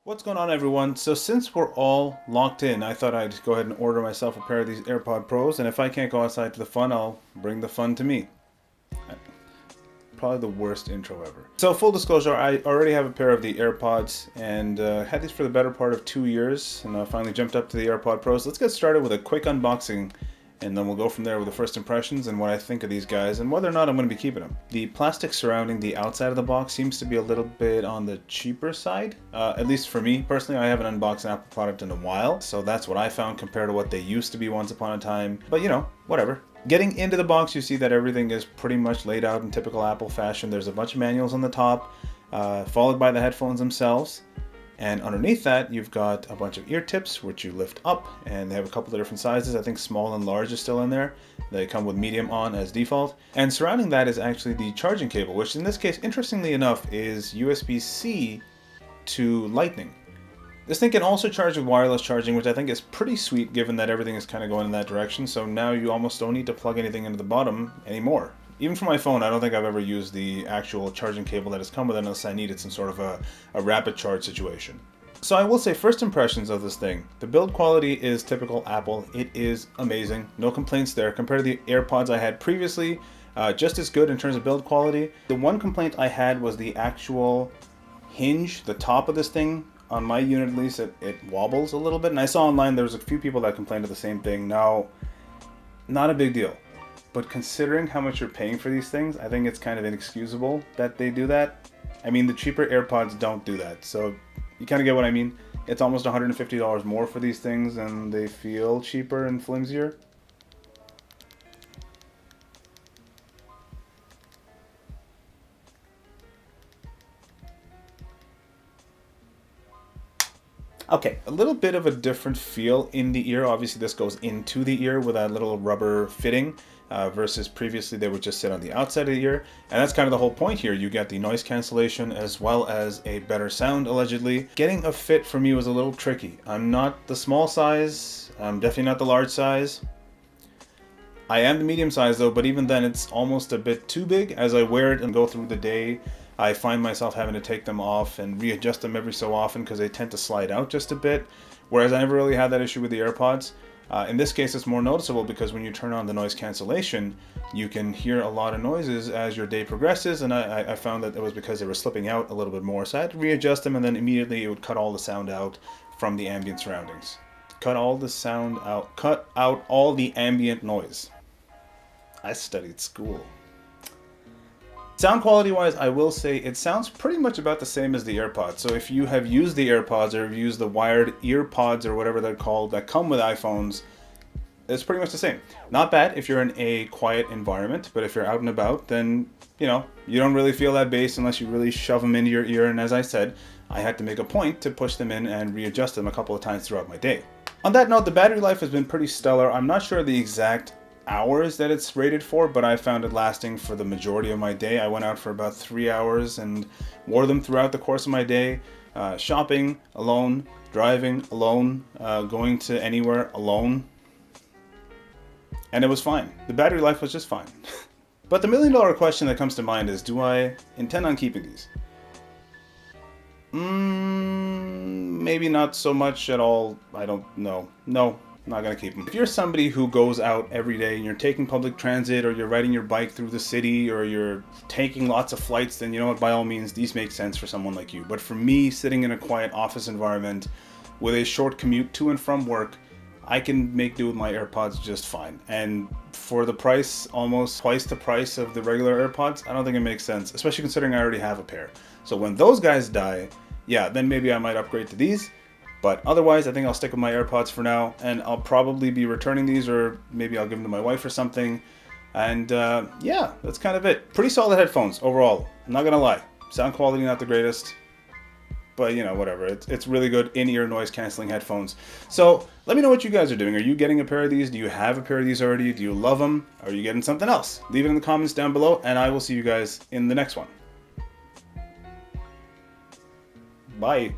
What's going on, everyone? So since we're all locked in, I thought I'd go ahead and order myself a pair of these AirPod Pros, and if I can't go outside to the fun, I'll bring the fun to me. Probably the worst intro ever. So full disclosure, I already have a pair of the AirPods, and had these for the better part of 2 years, and I finally jumped up to the AirPod Pros. Let's get started with a quick unboxing, and then we'll go from there with the first impressions and what I think of these guys and whether or not I'm going to be keeping them. The plastic surrounding the outside of the box seems to be a little bit on the cheaper side, at least for me personally. I haven't unboxed an Apple product in a while, so that's what I found compared to what they used to be once upon a time. But you know, whatever. Getting into the box, you see that everything is pretty much laid out in typical Apple fashion. There's a bunch of manuals on the top, followed by the headphones themselves. And underneath that, you've got a bunch of ear tips, which you lift up, and they have a couple of different sizes. I think small and large is still in there. They come with medium on as default. And surrounding that is actually the charging cable, which in this case, interestingly enough, is USB-C to Lightning. This thing can also charge with wireless charging, which I think is pretty sweet given that everything is kind of going in that direction. So now you almost don't need to plug anything into the bottom anymore. Even for my phone, I don't think I've ever used the actual charging cable that has come with it unless I needed some sort of a rapid charge situation. So I will say, first impressions of this thing. The build quality is typical Apple. It is amazing. No complaints there. Compared to the AirPods I had previously, just as good in terms of build quality. The one complaint I had was the actual hinge, the top of this thing. On my unit at least, it wobbles a little bit. And I saw online there was a few people that complained of the same thing. Now, not a big deal. But considering how much you're paying for these things, I think it's kind of inexcusable that they do that. I mean, the cheaper AirPods don't do that. So you kind of get what I mean. It's almost $150 more for these things, and they feel cheaper and flimsier. Okay, a little bit of a different feel in the ear. Obviously, this goes into the ear with that little rubber fitting, versus previously they would just sit on the outside of the ear. And that's kind of the whole point here. You get the noise cancellation as well as a better sound, allegedly. Getting a fit for me was a little tricky. I'm not the small size. I'm definitely not the large size. I am the medium size though, but even then it's almost a bit too big. As I wear it and go through the day, I find myself having to take them off and readjust them every so often because they tend to slide out just a bit. Whereas I never really had that issue with the AirPods. In this case, it's more noticeable because when you turn on the noise cancellation, you can hear a lot of noises as your day progresses, and I found that it was because they were slipping out a little bit more. So I had to readjust them, and then immediately it would cut all the sound out from the ambient surroundings. Cut all the sound out. Cut out all the ambient noise. I studied school. Sound quality wise, I will say it sounds pretty much about the same as the AirPods. So if you have used the AirPods or have used the wired earpods or whatever they're called that come with iPhones, it's pretty much the same. Not bad if you're in a quiet environment, but if you're out and about, then, you know, you don't really feel that bass unless you really shove them into your ear. And as I said, I had to make a point to push them in and readjust them a couple of times throughout my day. On that note, the battery life has been pretty stellar. I'm not sure the exact hours that it's rated for, but I found it lasting for the majority of my day. I went out for about 3 hours and wore them throughout the course of my day, shopping alone, driving alone, going to anywhere alone, and it was fine. The battery life was just fine. But the $1,000,000 question that comes to mind is, do I intend on keeping these? Maybe not so much at all. I don't know. No. Not gonna keep them. If you're somebody who goes out every day and you're taking public transit or you're riding your bike through the city or you're taking lots of flights, then you know what, by all means, these make sense for someone like you. But for me, sitting in a quiet office environment with a short commute to and from work, I can make do with my AirPods just fine. And for the price, almost twice the price of the regular AirPods, I don't think it makes sense, especially considering I already have a pair. So when those guys die, yeah, then maybe I might upgrade to these. But otherwise, I think I'll stick with my AirPods for now, and I'll probably be returning these, or maybe I'll give them to my wife or something. And yeah, that's kind of it. Pretty solid headphones overall. I'm not gonna lie. Sound quality not the greatest, but you know, whatever. It's really good in-ear noise canceling headphones. So let me know what you guys are doing. Are you getting a pair of these? Do you have a pair of these already? Do you love them? Are you getting something else? Leave it in the comments down below, and I will see you guys in the next one. Bye.